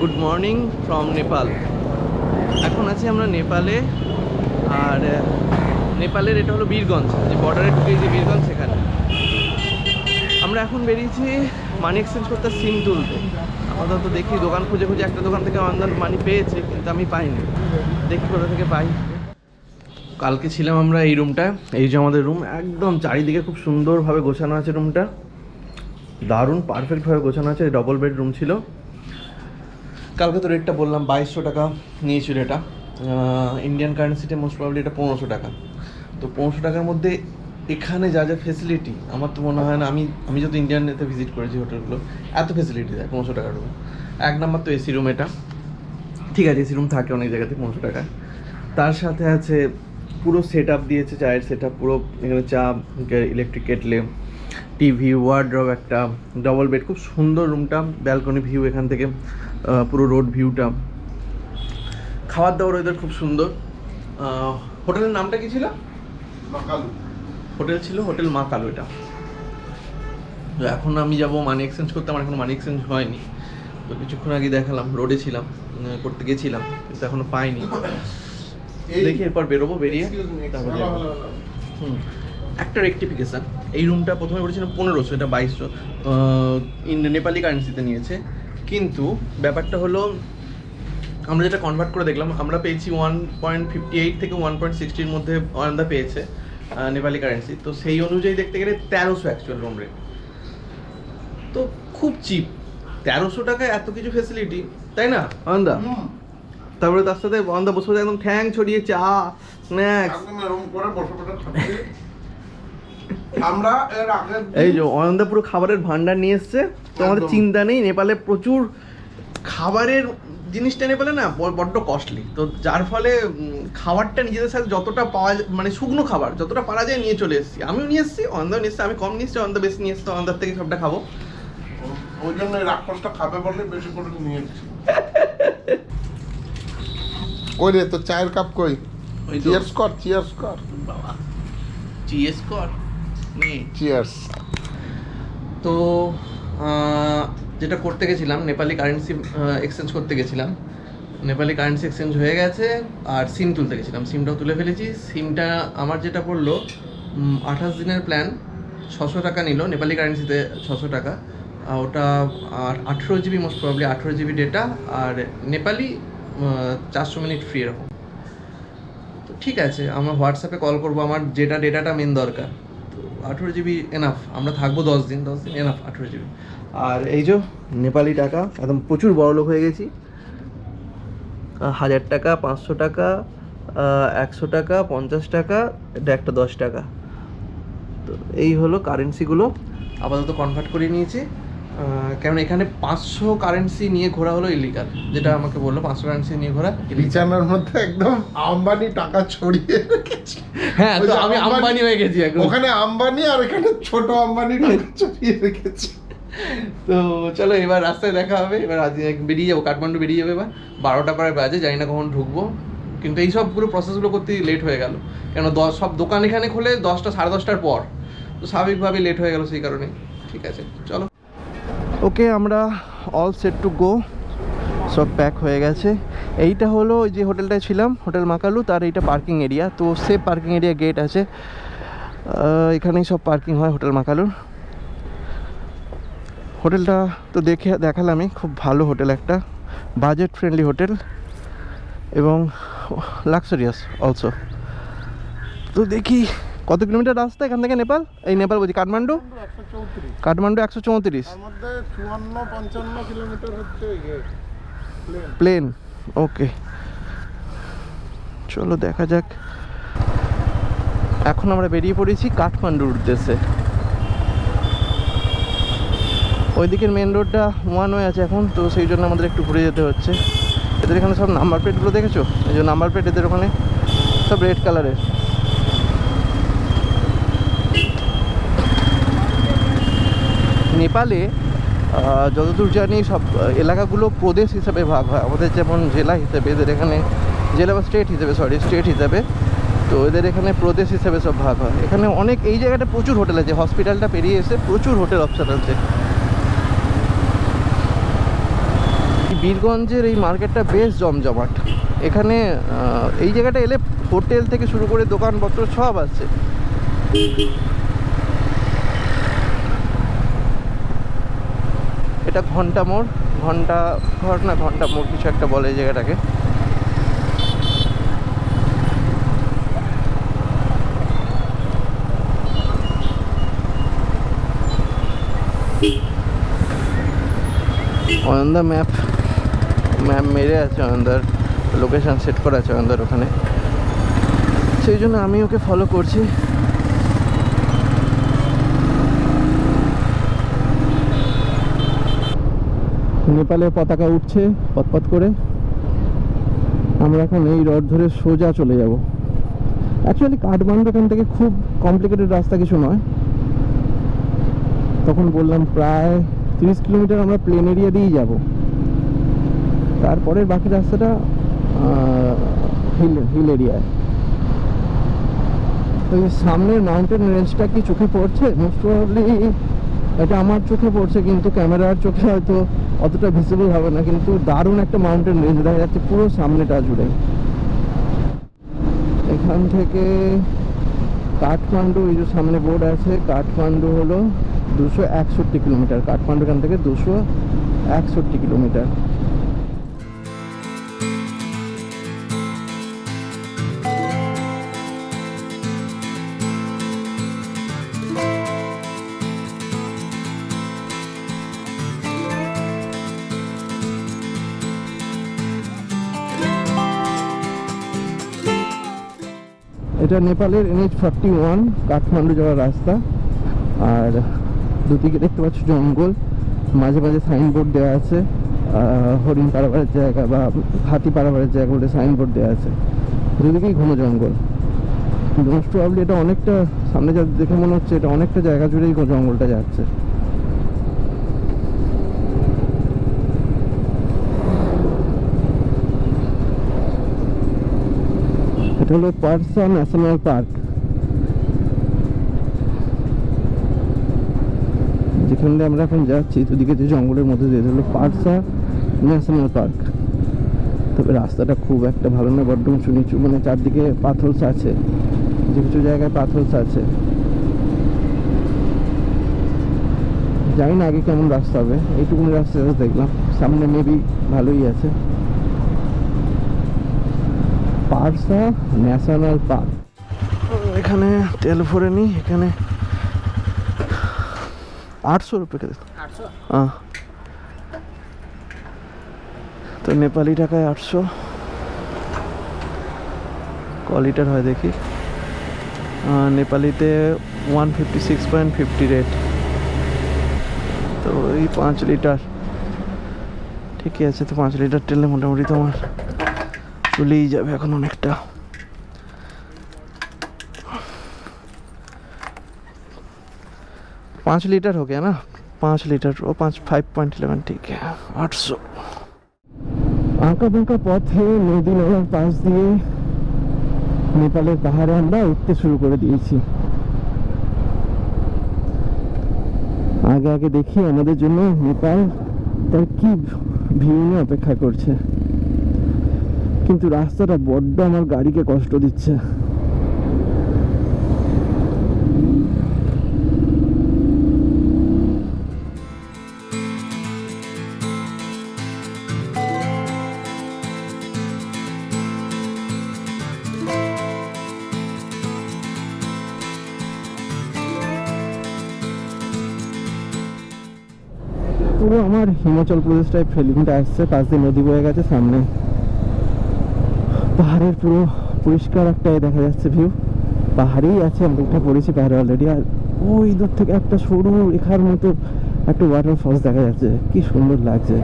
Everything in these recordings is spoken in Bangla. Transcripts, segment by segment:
Good morning from Nepal. এখন আছি আমরা নেপালে, আর নেপালের এটা হলো বীরগঞ্জ, যে বর্ডারে ঢুকে যে বীরগঞ্জ, সেখানে আমরা এখন বেরিয়েছি মানি এক্সচেঞ্জ করতে, সিম তুলতে। আপাতত দেখি দোকান খুঁজে খুঁজে একটা দোকান থেকে আমাদের মানি পেয়েছে, কিন্তু আমি পাইনি। দেখি কোথা থেকে পাই। কালকে ছিলাম আমরা এই রুমটায়, এই যে আমাদের রুম, একদম চারিদিকে খুব সুন্দরভাবে গোছানো আছে রুমটা, দারুণ পারফেক্টভাবে গোছানো আছে। ডবল বেড রুম ছিল। কালকে তো রেটটা বললাম 2200 টাকা নিয়েছিল। এটা ইন্ডিয়ান কারেন্সিতে মোস্ট প্রবলি এটা 1500 টাকা। তো 1500 টাকার মধ্যে এখানে যা যা ফেসিলিটি, আমার তো মনে হয় না, আমি যত ইন্ডিয়ানেতে ভিজিট করেছি হোটেলগুলো, এত ফেসিলিটি দেয় 1500 টাকার রুম। এক নাম্বার তো এসি রুম, এটা ঠিক আছে, এসি রুম থাকে অনেক জায়গাতে 1500 টাকা। তার সাথে আছে পুরো সেট আপ দিয়েছে, চায়ের সেট আপ পুরো, এখানে চা, ইলেকট্রিক কেটলে, টিভি, ওয়ার্ড্রব, একটা ডবল বেড, খুব সুন্দর রুমটা, ব্যালকনি ভিউ এখান থেকে, পুরো রোড ভিউটা। খাবার দাবার ওদের খুব সুন্দর। হোটেলের নামটা কি ছিল? মাকালু হোটেল ছিল, হোটেল মা কালু এটা। তো এখন আমি যাব মানি এক্সচেঞ্জ করতে, আমার এখনো মানি এক্সচেঞ্জ হয়নি। তো কিছুক্ষণ আগে দেখালাম, রোডে ছিলাম, করতে গেছিলাম, কিন্তু এখনো পাইনি। দেখি এরপর বেরোবো, বেরিয়ে তারপর যাবো। একটা রেকটিফিকেশান, এই রুমটা প্রথমে বলেছিলাম 1500, এটা 2200 নেপালি কারেন্সিতে নিয়েছে। কিন্তু ব্যাপারটা হলো, আমরা যেটা কনভার্ট করে দেখলাম, আমরা পেয়েছি 1.58 থেকে 1.60 মধ্যে অয়ন্দা পেয়েছে নেপালি কারেন্সি। তো সেই অনুযায়ী দেখতে গেলে 1300 অ্যাকচুয়াল রুম রেট। তো খুব চিপ, 1300 টাকায় এত কিছু ফেসিলিটি, তাই না অয়ন্দা? তারপরে তার সাথে অয়ন্দা বসে একদম ঠ্যাং ছড়িয়ে চা, স্ন্যাক্স। আমরা এর আগে এই যে অয়ন্দা পুরো খাবারের ভান্ডার নিয়ে এসছে। তো আমাদের চিন্তা নেই, নেপালে প্রচুর খাবারের জিনিসটা নেপালে না বড্ড কস্টলি। তো যার ফলে খাবারটা নিজেদের সাথে যতটা পাওয়া যায়, মানে শুকনো খাবার যতটা পারা যায় নিয়ে চলে এসেছি। আমিও নিয়ে এসেছি, অয়ন্দাও নিয়ে এসেছি। আমি কম নিয়ে এসেছি, অয়ন্দা বেশি নিয়ে এসেছি। অয়ন্দার থেকে সবটা খাবো, ওই জন্য রাক্ষসটা খাবে বলে বেশি করে নিয়ে এসেছি। কই রে তো চায়ের কাপ কই? চিয়ার্স কর, চিয়ার্স কর বাবা, চিয়ার্স কর নে। চিয়ার্স। তো যেটা করতে গেছিলাম, নেপালি কারেন্সি এক্সচেঞ্জ করতে গেছিলাম। নেপালি কারেন্সি এক্সচেঞ্জ হয়ে গেছে, আর সিম তুলতে গেছিলাম, সিমটাও তুলে ফেলেছি। সিমটা আমার যেটা পড়লো 28 দিনের প্ল্যান, 600 টাকা নিল নেপালি কারেন্সিতে, 600 টাকা। ওটা আর 18 GB, most probably 18 GB data, আর নেপালি 400 মিনিট ফ্রি এরকম। তো ঠিক আছে, আমরা হোয়াটসঅ্যাপে কল করবো, আমার যেটা ডেটাটা মেন দরকার। তো 18 জিবি এনাফ, আমরা থাকবো 10 দিন এনাফ 18 জিবি। আর এই যে নেপালি টাকা, একদম প্রচুর বড়লোক হয়ে গেছি। 1000 টাকা, 500 টাকা, 100 টাকা, 50 টাকা, এটা একটা 10 টাকা। তো এই হলো কারেন্সিগুলো, আপাতত কনভার্ট করে নিয়েছি। কারণ এখানে 500 কারেন্সি নিয়ে ঘোরা হলো ইলিগাল, যেটা আমাকে বললো 500 কারেন্সি নিয়ে ঘোরা বিছানার মধ্যে একদম আম্বানি টাকা ছড়িয়ে রেখেছে। হ্যাঁ, তো আমি আম্বানি হয়ে গেছি এখন। ওখানে আম্বানি আর এখানে ছোট আম্বানি টাকা ছড়িয়ে রেখেছে। তো চলো, এবার রাস্তায় দেখা হবে। এবার আজ বেরিয়ে যাবো, কাঠমান্ডু বেরিয়ে যাবে। এবার 12টা প্রায় বাজে, জানি না কখন ঢুকবো। কিন্তু এই সবগুলো প্রসেসগুলো করতে লেট হয়ে গেল, কেন সব দোকান এখানে খোলে 10টা, 10:30টার পর। তো স্বাভাবিকভাবে লেট হয়ে গেল সেই কারণে। ঠিক আছে, চলো। ওকে, আমরা অল সেট টু গো, সব প্যাক হয়ে গেছে। এইটা হলো ওই যে হোটেলটায় ছিলাম, হোটেল মাকালু, তার এইটা পার্কিং এরিয়া। তো সেফ পার্কিং এরিয়া গেট আছে, এখানেই সব পার্কিং হয় হোটেল মাকালুর। হোটেলটা তো দেখালামই, খুব ভালো হোটেল, একটা বাজেট ফ্রেন্ডলি হোটেল এবং লাক্সারিয়াস অলসো। তো দেখি কত কিলোমিটার রাস্তা এখান থেকে নেপাল, এই নেপাল বলছি কাঠমান্ডু। 134, তার মধ্যে 54-55 কিলোমিটার হচ্ছে প্লেন। ওকে, চলো দেখা যাক। এখন আমরা বেরিয়ে পড়েছি কাঠমান্ডুর উদ্দেশ্যে। ওই দিকের মেন রোডটা ওয়ান ওয়ে আছে এখন, তো সেই জন্য আমাদের একটু ঘুরে যেতে হচ্ছে। এদের এখানে সব নাম্বার প্লেটগুলো দেখেছো? এই যে নাম্বার প্লেট এদের ওখানে সব রেড কালারের। নেপালে যতদূর জানি সব এলাকাগুলো প্রদেশ হিসাবে ভাগ হয়, আমাদের যেমন জেলা হিসেবে, এদের এখানে জেলা বা স্টেট হিসেবে, স্টেট হিসাবে। তো এদের এখানে প্রদেশ হিসেবে সব ভাগ হয়। এখানে অনেক, এই জায়গাটা প্রচুর হোটেল আছে, হসপিটালটা পেরিয়ে এসে প্রচুর হোটেল অপশন আছে। বীরগঞ্জের এই মার্কেটটা বেশ জমজমাট। এখানে এই জায়গাটা এলে হোটেল থেকে শুরু করে দোকানপত্র সব আছে। এটা ঘন্টা মোড়, ঘন্টা মোড় কিছু একটা বলে এই জায়গাটাকে। অয়ন্দা ম্যাপ মেরে আছে, অয়ন্দার লোকেশান সেট করা আছে অয়ন্দার ওখানে, সেই জন্য আমি ওকে ফলো করছি। নেপালের পতাকা উঠছে পথ করে। আমরা এখন এই রড ধরে সোজা চলে যাব। অ্যাকচুয়ালি কাঠমান্ডু এখান থেকে খুব কমপ্লিকেটেড রাস্তা কিছু নয়। তখন বললাম প্রায় 30 কিলোমিটার আমরা প্লেন এরিয়া দিয়েই যাব, তারপরের বাকি রাস্তাটা হিল এরিয়ায়। ওই সামনের মাউন্টেন রেঞ্জটা কি চোখে পড়ছে? মোস্ট প্রবাবলি এটা আমার চোখে পড়ছে, কিন্তু ক্যামেরার চোখে হয়তো অতটা ভিজিবল হবে না। কিন্তু দারুণ একটা মাউন্টেন রেঞ্জ দেখা যাচ্ছে পুরো সামনেটা জুড়ে। এখান থেকে কাঠমান্ডু, এই যে সামনে বোর্ড আছে, কাঠমান্ডু হলো 261 কিলোমিটার। কাঠমান্ডু এখান থেকে 261 কিলোমিটার। এটা নেপালের NH41 কাঠমান্ডু যাওয়ার রাস্তা। আর দুদিকে দেখতে পাচ্ছ জঙ্গল, মাঝে মাঝে সাইনবোর্ড দেওয়া আছে, হরিণ পারাবারের জায়গা বা হাতি পারাবারের জায়গা বলে সাইনবোর্ড দেওয়া আছে। দুদিকেই ঘন জঙ্গল। মোস্ট প্রবাবলি এটা অনেকটা, সামনে যা দেখে মনে হচ্ছে এটা অনেকটা জায়গা জুড়েই জঙ্গলটা যাচ্ছে। এটা হলো পারসা ন্যাশনাল পার্ক, যেখানে আমরা এখন যাচ্ছি। দুদিকে যে জঙ্গলের মধ্যে দিয়ে হলো পারসা ন্যাশনাল পার্ক। তবে রাস্তাটা খুব একটা ভালো না, বড্ড উঁচু নিচু, মানে চারদিকে পাথরস আছে, কিছু কিছু জায়গায় পাথরস আছে। জানি না আগে কেমন রাস্তা হবে, এইটুকুনি রাস্তা দেখলাম। সামনে মেবি ভালোই আছে। পারসা ন্যাশনাল পার্ক। এখানে তেল ভরে নি, এখানে 800 रुपये के देता। 800? हाँ, तो नेपाली টাকায় 800। ক লিটার হয় দেখি। নেপালিতে 156.50 রেট, তো এই 5 লিটার ঠিকই আছে। তো 5 লিটার তেলে মোটামুটি তোমার চলেই যাবে এখন অনেকটা। पाँच लीटर हो गया ना, 5 लीटर और 5.11 ठीक है। 800। আঁকা বাঁকা পথে নদী নালার পাশ দিয়ে নেপালের পাহাড়ে আমরা উঠতে শুরু করে দিয়েছি। আগে আগে দেখি আমাদের জন্য নেপাল তার কি ভিউ নিয়ে অপেক্ষা করছে, কিন্তু রাস্তাটা বড্ড আমার গাড়িকে কষ্ট দিচ্ছে। পুরো আমার হিমাচল প্রদেশ টাইপ ফিলিংটা আসছে। পাশ দিয়ে নদী বয়ে গেছে, সামনে পাহাড়ের পুরো পরিষ্কার একটা দেখা যাচ্ছে ভিউ। পাহাড়েই আছে, আমরা উঠে পড়েছি পাহাড়ে অলরেডি। আর ওই দূর থেকে একটা সরু রেখার মতো একটা ওয়াটার ফলস দেখা যাচ্ছে, কি সুন্দর লাগছে।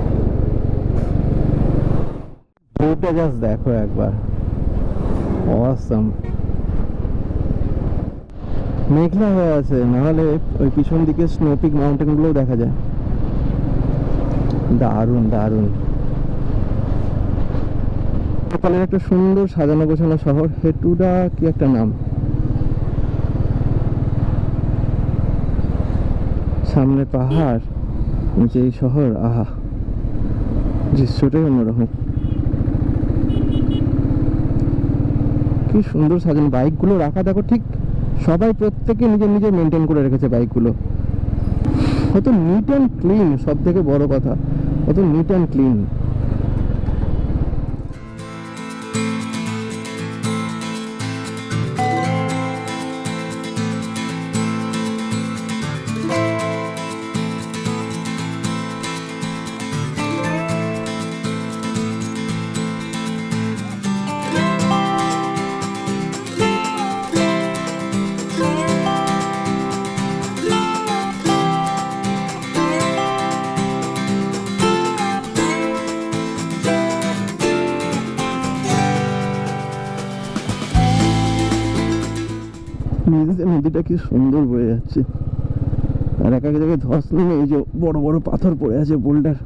ওটা জাস্ট দেখো একবার, অসাম। মেঘলা হয়ে আছে, নাহলে ওই পিছন দিকে স্নোপিক মাউন্টেন গুলোও দেখা যায়। দারুণ দারুণ। নেপালের একটা সুন্দর সাজানো গোছানো শহর, হেটুডা কি একটা নাম। সামনে পাহাড়, নিচে এই শহর, আহা দৃশ্যটাই অন্যরকম। কি সুন্দর সাজানো, বাইকগুলো রাখা দেখো, ঠিক সবাই প্রত্যেকে নিজের নিজের মেনটেন করে রেখেছে বাইকগুলো। কত নিট অ্যান্ড ক্লিন, সব থেকে বড় কথা, কত নিট অ্যান্ড ক্লিন। নদীটা কি সুন্দর বয়ে যাচ্ছে, আর এক এক জায়গায় ধস নেমে এই যে বড় বড় পাথর পড়ে আছে, বোল্ডার।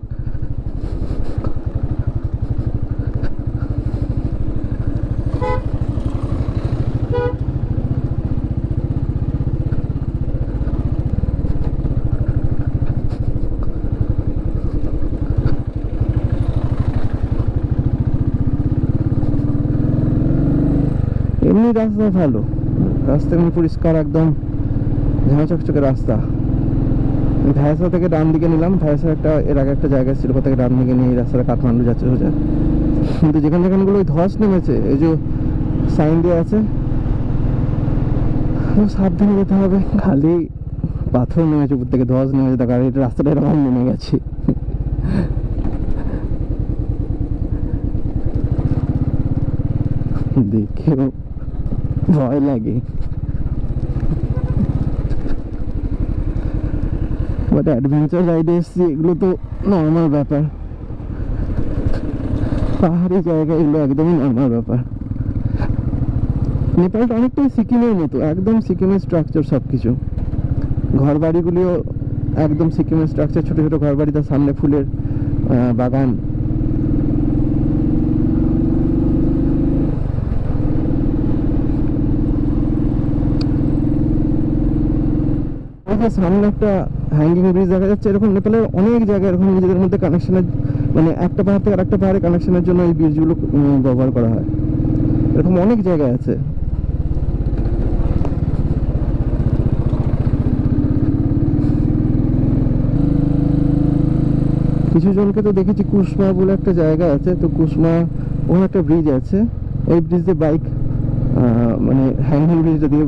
এমনি রাস্তা ভালো, রাস্তা এমনি পরিষ্কার, একদম ঝাঁ চকচকে রাস্তা। ভায়াসা থেকে ডান দিকে নিলাম, ভায়াসা একটা এর আগে একটা জায়গা ছিল, থেকে ডান দিকে নিয়ে এই রাস্তাটা কাঠমান্ডু যাচ্ছে সোজা। কিন্তু যেখানে যেখানগুলো ওই ধস নেমেছে, এই যে সাইন দেওয়া আছে, সাবধানে যেতে হবে। খালি পাথর নেমেছে উপর থেকে, ধস নেমেছে, তার কারণ রাস্তাটা এরকম নেমে গেছে। দেখেও ভয় লাগে, বাট অ্যাডভেঞ্চার রাইডে এসছি, এগুলো তো নর্মাল ব্যাপার। পাহাড়ি জায়গা এগুলো একদমই নর্মাল ব্যাপার। নেপালটা অনেকটাই সিকিমের মতো, একদম সিকিমের স্ট্রাকচার সব কিছু। ঘর বাড়িগুলিও একদম সিকিমের স্ট্রাকচার, ছোটো ছোটো ঘর বাড়ি, তার সামনে ফুলের বাগান। সামনে একটা হ্যাঙ্গিং ব্রিজ দেখা যাচ্ছে। এরকম নেপালের অনেক জায়গায় এরকম নিজেদের মধ্যে কানেকশনের, মানে একটা পাহাড় থেকে আরেকটা পাহাড়ে কানেকশনের জন্য এই ব্রিজগুলো ব্যবহার করা হয়। এরকম অনেক জায়গায় আছে। কিছু জনকে তো দেখেছি, কুসমা বলে একটা জায়গা আছে, তো কুসমা ওখানে একটা ব্রিজ আছে, ওই ব্রিজ দিয়ে বাইক, মানে হ্যাঙ্গিং ব্রিজটা দিয়ে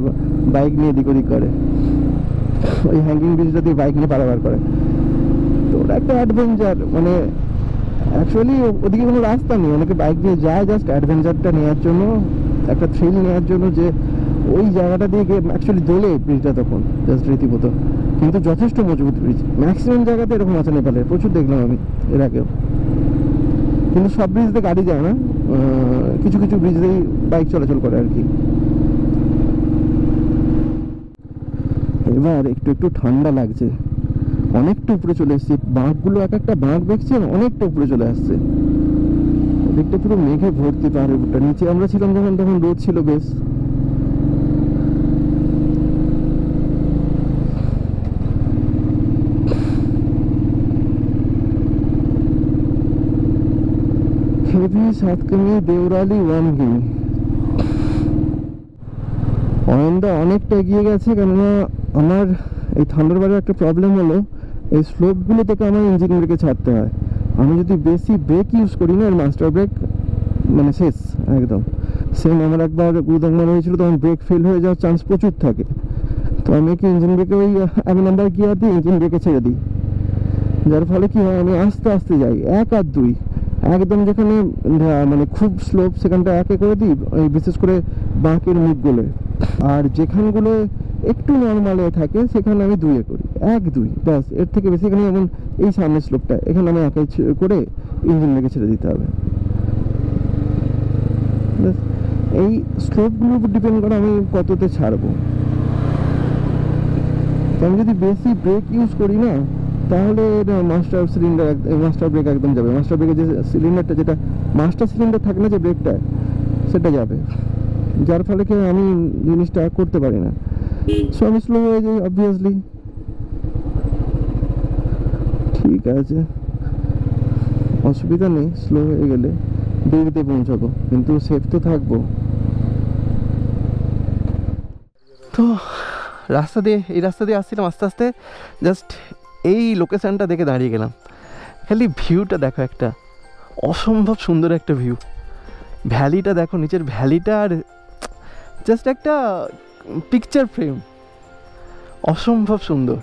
বাইক নিয়ে এদিক ওদিক করে, ওই হ্যাঙ্গিং ব্রিজটা দিয়ে বাইক নিয়ে পারাবার করে। তো ওটা একটা অ্যাডভেঞ্চার, মানে অ্যাকচুয়ালি ওদিকে কোনো রাস্তা নেই, অনেকে বাইক নিয়ে যায় জাস্ট অ্যাডভেঞ্চারটা নেওয়ার জন্য, একটা থ্রিল নেওয়ার জন্য, যে ওই জায়গাটা দিয়ে গিয়ে অ্যাকচুয়ালি দোলে ব্রিজটা তখন জাস্ট রীতিমতো। কিন্তু যথেষ্ট মজবুত ব্রিজ, ম্যাক্সিমাম জায়গাতে এরকম আছে নেপালে, প্রচুর দেখলাম আমি এর আগেও। কিন্তু সব ব্রিজতে গাড়ি যায় না, কিছু কিছু ব্রিজেই বাইক চলাচল করে আর কি। এবার একটু একটু ঠান্ডা লাগছে, অনেকটা উপরে চলে এসেছি। বাঁকগুলো এক একটা বাঁক দেখছেন, অনেকটা উপরে চলে আসছে। ওদিকটা পুরো মেঘে ভর্তি, পাহাড়ের উপরটা। নিচে আমরা ছিলাম যখন, তখন রোদ ছিল বেশ। হেভি সাতকামি দেওরালি ওয়ানগি অয়নদা অনেকটা এগিয়ে গেছে, কেননা আমার এই থান্ডারবার্ডের একটা প্রবলেম হলো, এই স্লোপগুলো থেকে আমার ইঞ্জিন ব্রেকে ছাড়তে হয়। আমি যদি বেশি ব্রেক ইউজ করি না, এর মাস্টার ব্রেক মানে শেষ একদম। সেম আমার একবার গুরুদাঙ্গমান হয়েছিল, তখন ব্রেক ফেল হয়ে যাওয়ার চান্স প্রচুর থাকে। তো আমি কি ইঞ্জিন ব্রেকে ওই 1 নাম্বার গিয়ার দিয়ে ইঞ্জিন ব্রেকে ছেড়ে দিই, যার ফলে কি হয়, আমি আস্তে আস্তে যাই, 1 আর 2 একদম। যেখানে মানে খুব স্লোপ সেখানটা 1-এ করে দিই, বিশেষ করে বাঁকের মুখগুলো। আর যেখানগুলো একটু নর্মালে থাকে সেখানে আমি 2-এ করি, 1-2 ব্যাস। এর থেকে বেশি এখানে, যেমন এই সামনের স্লোপটা, এখানে আমি 1-এ করে ইঞ্জিন ব্রেকে ছেড়ে দিতে হবে। এই স্লোপগুলোর উপর ডিপেন্ড করে আমি কততে ছাড়বো। আমি যদি বেশি ব্রেক ইউজ করি না, তাহলে মাস্টার ব্রেক একদম যাবে। মাস্টার ব্রেকের যে সিলিন্ডারটা, যেটা মাস্টার সিলিন্ডার থাকে না যে ব্রেকটা, সেটা যাবে, যার ফলে কি আমি জিনিসটা করতে পারি না। সো আমি স্লো হয়ে যাই অবভিয়াসলি। ঠিক আছে, অসুবিধা নেই, স্লো হয়ে গেলে দেরিতে পৌঁছাবো, কিন্তু সেফ তো থাকবো। তো এই রাস্তা দিয়ে আসছিলাম আস্তে আস্তে, জাস্ট এই লোকেশানটা দেখে দাঁড়িয়ে গেলাম। খালি ভিউটা দেখো, একটা অসম্ভব সুন্দর একটা ভিউ। ভ্যালিটা দেখো, নিচের ভ্যালিটা, আর জাস্ট একটা পিকচার ফ্রেম, অসম্ভব সুন্দর।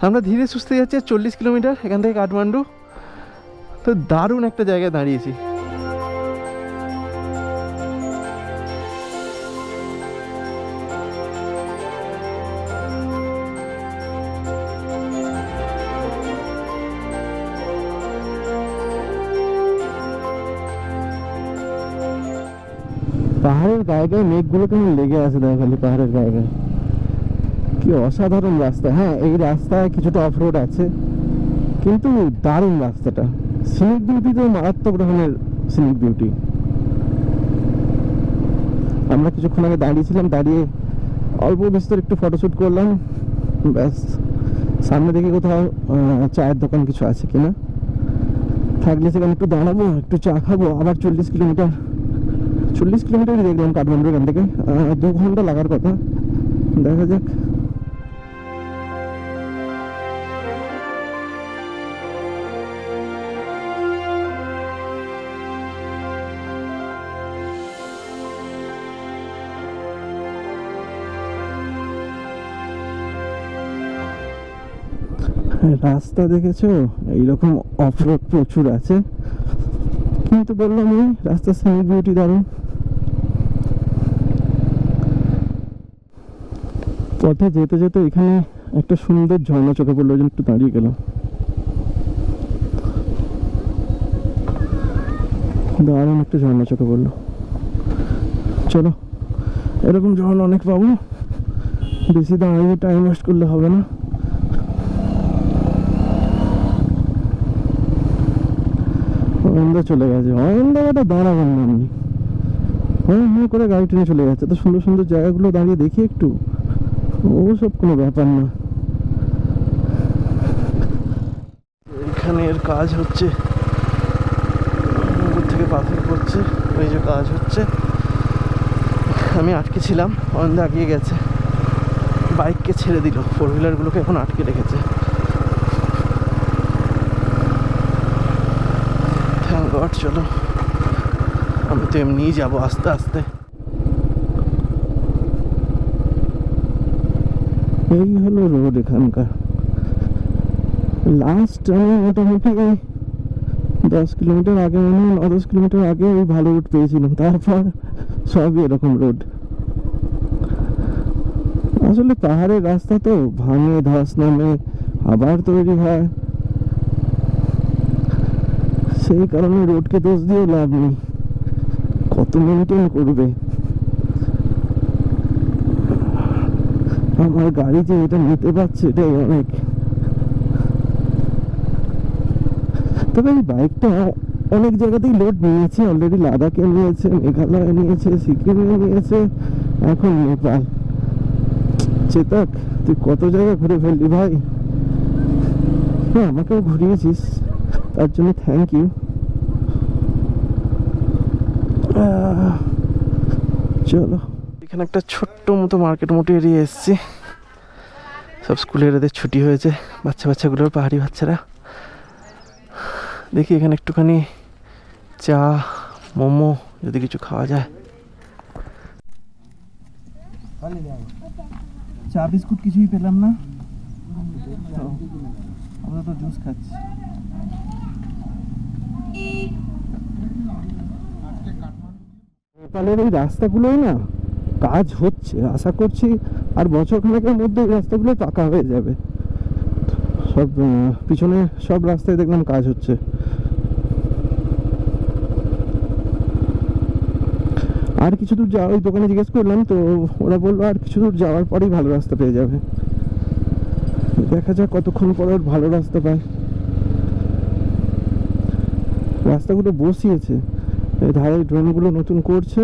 আমরা ধীরে সুস্থে যাচ্ছি, 40 কিলোমিটার এখান থেকে কাঠমান্ডু। তো দারুণ একটা জায়গায় দাঁড়িয়েছি। পাহাড়ের গায়ে গায়ে মেঘগুলো কেমন লেগে আছে দেখো, খালি পাহাড়ের গায়ে গায়ে। কি অসাধারণ রাস্তা। হ্যাঁ, এই রাস্তায় কিছুটা অফ রোড আছে, কিন্তু দারুণ রাস্তাটা। সিনিক বিউটি তো মারাত্মক রকমের সিনিক বিউটি। আমরা কিছুক্ষণ আগে দাঁড়িয়েছিলাম, দাঁড়িয়ে অল্প বিস্তর একটু ফটোশ্যুট করলাম, ব্যাস। সামনে দেখি কোথাও চায়ের দোকান কিছু আছে কিনা, থাকলে সেখানে একটু দাঁড়াবো, একটু চা খাবো। আবার 40 কিলোমিটারই দেখলাম কাঠমান্ডু এখান থেকে। 2 ঘন্টা লাগার কথা, দেখা যাক। রাস্তা দেখেছো, এইরকম অফ রোড প্রচুর আছে, কিন্তু বললাম এই রাস্তার সিনিক বিউটি দারুণ। পথে যেতে যেতে এখানে একটা সুন্দর ঝর্ণা চোখে পড়লো, ওই জন্য একটু দাঁড়িয়ে গেলাম। দারুণ একটা ঝর্ণা চোখে পড়লো। চলো, এরকম ঝর্ণা অনেক পাবো, বেশি দাঁড়িয়ে টাইম ওয়েস্ট করলে হবে না। অন্ধা চলে গেছে, অন্ধটা দাঁড়াবেন না আপনি, করে গাড়ি ট্রেনে চলে যাচ্ছে। তো সুন্দর সুন্দর জায়গাগুলো দাঁড়িয়ে দেখি একটু, ও সব কোনো ব্যাপার না। এখানের কাজ হচ্ছে, উপর থেকে পাথর পড়ছে, ওই যে কাজ হচ্ছে। আমি আটকে ছিলাম, অন্ধা এগিয়ে গেছে, বাইককে ছেড়ে দিল, 4 হুইলারগুলোকে এখন আটকে রেখেছে। Thank god. চলো, আমি তো এমনিই যাবো আস্তে আস্তে। এই হলো রোড এখানকার। লাস্ট আমি মোটামুটি 10 কিলোমিটার আগে, মনে হয় 9-10 কিলোমিটার আগে ওই ভালো রোড পেয়েছিলাম, তারপর সবই এরকম রোড। আসলে পাহাড়ের রাস্তা তো ভাঙে, ধস নামে, আবার তৈরি হয়, সেই কারণে রোডকে দোষ দিয়ে লাভ নেই, কত মেনটেন করবে। আমার গাড়ি যে এটা নিতে পারছে এটাই অনেক। তবে এই বাইকটা অনেক জায়গাতেই লোড নিয়েছে অলরেডি, লাদাখে নিয়েছে, মেঘালয়ে নিয়েছে, সিকিমে নিয়েছে, এখন নেপাল। চেতক, তুই কত জায়গা ঘুরে ফেললি ভাই। হ্যাঁ, আমাকেও ঘুরিয়েছিস, তার জন্য থ্যাংক ইউ। চলো, এখানে একটা ছোট্ট মতো মার্কেট মতো এরিয়া এসছি। সব স্কুলের এদের ছুটি হয়েছে, বাচ্চাগুলোর, পাহাড়ি বাচ্চারা। দেখি এখানে একটুখানি চা, মোমো যদি কিছু খাওয়া যায়। চা বিস্কুট কিছুই পেলাম না, আমরা তো জুস খাচ্ছি। নেপালের এই রাস্তাগুলোই না কাজ হচ্ছে, আশা করছি আর বছরখানেকের মধ্যে এই রাস্তাগুলো পাকা হয়ে যাবে। সব পিছনে সব রাস্তায় দেখলাম কাজ হচ্ছে। আর কিছু দূর যাওয়া, ওই দোকানে জিজ্ঞেস করলাম, তো ওরা বললো আর কিছু দূর যাওয়ার পরেই ভালো রাস্তা পেয়ে যাবে। দেখা যাক কতক্ষণ পরে ভালো রাস্তা পায়। রাস্তাগুলো বসিয়েছে, এই ধারে ড্রোনগুলো নতুন করছে,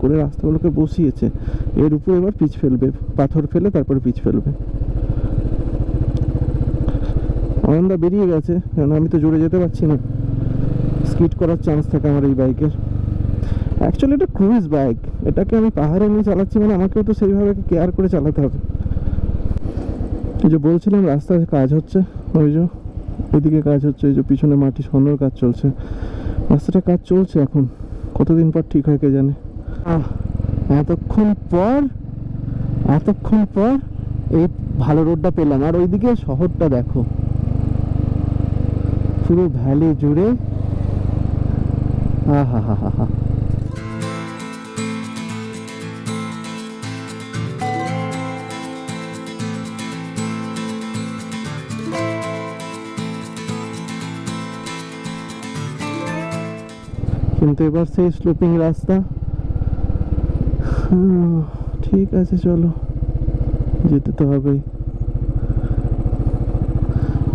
করে রাস্তাগুলোকে বসিয়েছে। এর উপরে এবার পিচ ফেলবে, পাথর ফেলে তারপরে পিচ ফেলবে। অয়নদা বেরিয়ে গেছে, কারণ আমি তো জোরে যেতে পারছি না, স্কিড করার চান্স থাকে আমার এই বাইকের। অ্যাকচুয়ালি এটা ক্রুজ বাইক, এটাকে আমি পাহাড়ে নিয়ে চালাচ্ছি মানে আমাকেও তো সেইভাবে কেয়ার করে চালাতে হবে। এই যে বলছিলাম রাস্তায় কাজ হচ্ছে, ওই যে ওইদিকে কাজ হচ্ছে, এই যে পিছনে মাটি সরানোর কাজ চলছে, রাস্তাটা কাজ চলছে এখন, কতদিন পর ঠিক হয় কে জানে। এতক্ষণ পর এই ভালো রোডটা পেলাম। আর ওইদিকে শহরটা দেখো, পুরো ভ্যালি জুড়ে, হা হা হা হা। কিন্তু এবার সেই স্লোপিং রাস্তা। ঠিক আছে, চলো, যেতে তো হবেই।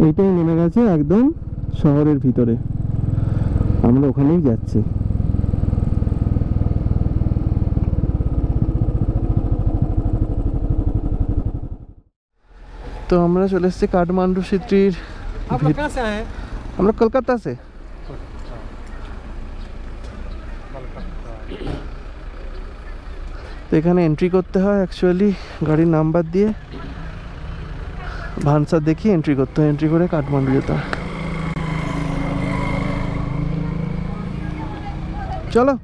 এইটাই নেমে গেছে একদম শহরের ভিতরে, আমরা ওখানেই যাচ্ছি। তো আমরা চলে এসেছি কাঠমান্ডু সিটির। আমরা কলকাতা से। তো এখানে এন্ট্রি করতে হয় অ্যাকচুয়ালি গাড়ির নাম্বার দিয়ে, ভানসার দেখিয়ে এন্ট্রি করতে হয়, এন্ট্রি করে কাঠমান্ডু যেতে হয়। চলো।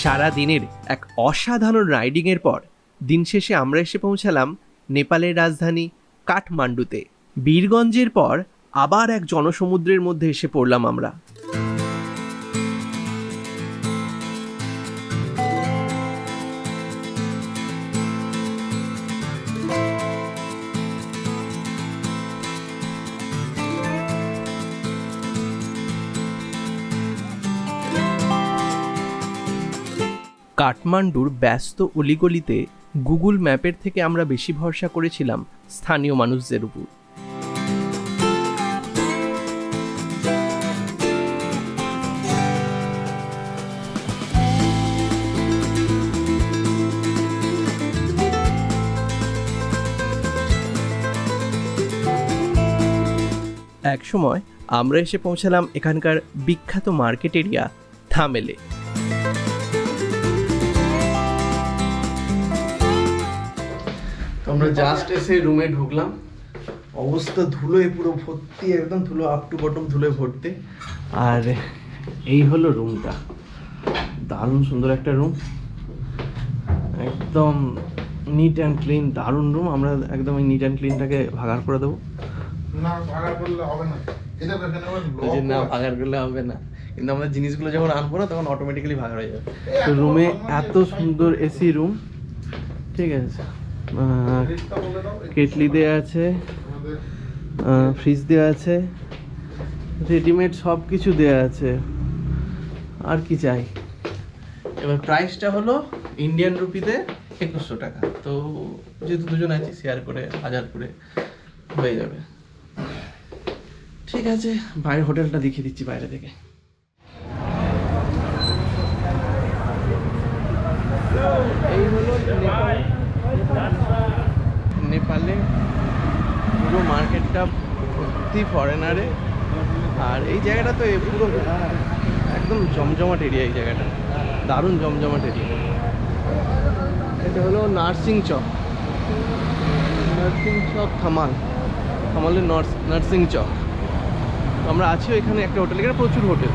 সারা দিনের এক অসাধারণ রাইডিংয়ের পর দিন শেষে আমরা এসে পৌঁছালাম নেপালের রাজধানী কাঠমান্ডুতে। বীরগঞ্জের পর আবার এক জনসমুদ্রের মধ্যে এসে পড়লাম আমরা। কাঠমান্ডুর ব্যস্ত অলিগলিতে গুগল ম্যাপের থেকে আমরা বেশি ভরসা করেছিলাম স্থানীয় মানুষদের উপর। এক সময় আমরা এসে পৌঁছালাম এখানকার বিখ্যাত মার্কেট এরিয়া থামেলে। আমরা জাস্ট এসে রুমে ঢুকলাম, অবস্থা ধুলোয় পুরো ভর্তি, একদম ধুলো, আপ টু বটম ধুলোয় ভর্তি। আর এই হলো রুমটা, দারুণ সুন্দর একটা রুম, একদম নিট অ্যান্ড ক্লিন, দারুণ রুম। আমরা একদম এই নিট অ্যান্ড ক্লিনটাকে ভাগার করে দেবো। না ভাগার করলে হবে না, এটা দেখেন আবার না ভাগার করলে হবে না, কিন্তু আমরা জিনিসগুলো যখন আনবো না তখন অটোমেটিক্যালি ভাগার হয়ে যাবে। তো রুমে এত সুন্দর এসি রুম, ঠিক আছে, কেটলি দেওয়া আছে, ফ্রিজ দেওয়া আছে, রেডিমেড সব কিছু দেওয়া আছে, আর কি চাই। এবার প্রাইসটা হলো ইন্ডিয়ান রুপিতে 2100 টাকা। তো যেহেতু দুজন আছি শেয়ার করে 1000 করে হয়ে যাবে। ঠিক আছে, বাইরে হোটেলটা দেখিয়ে দিচ্ছি বাইরে থেকে। এই হলো নেপালে পুরো মার্কেটটা ভর্তি ফরেনারে। আর এই জায়গাটা তো পুরো একদম জমজমাট এরিয়া, এই জায়গাটা দারুণ জমজমাট এরিয়া। এটা হলো নার্সিং চক, থামালের নার্সিং চক। আমরা আছি ওইখানে একটা হোটেল, এখানে প্রচুর হোটেল।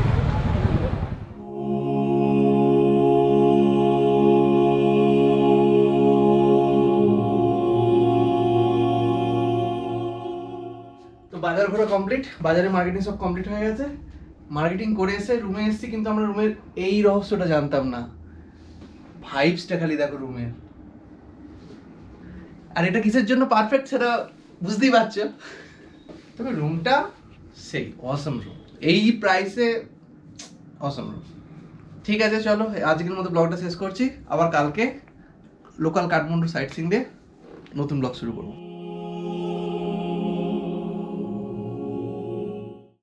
বাজার ঘোরা কমপ্লিট, বাজারে মার্কেটিং সব কমপ্লিট হয়ে গেছে। মার্কেটিং করে এসে রুমে এসেছি, কিন্তু আমরা রুমের এই রহস্যটা জানতাম না। ভাইবসটা খালি দেখো রুমের। আর এটা কিসের জন্য পারফেক্ট সেটা বুঝতেই পারছো। তবে রুমটা সেই অসম রুম, এই প্রাইসে অসম রুম। ঠিক আছে, চলো আজকের মতো ব্লগটা শেষ করছি। আবার কালকে লোকাল কাঠমান্ডু সাইট সিং দিয়ে নতুন ব্লগ শুরু করবো।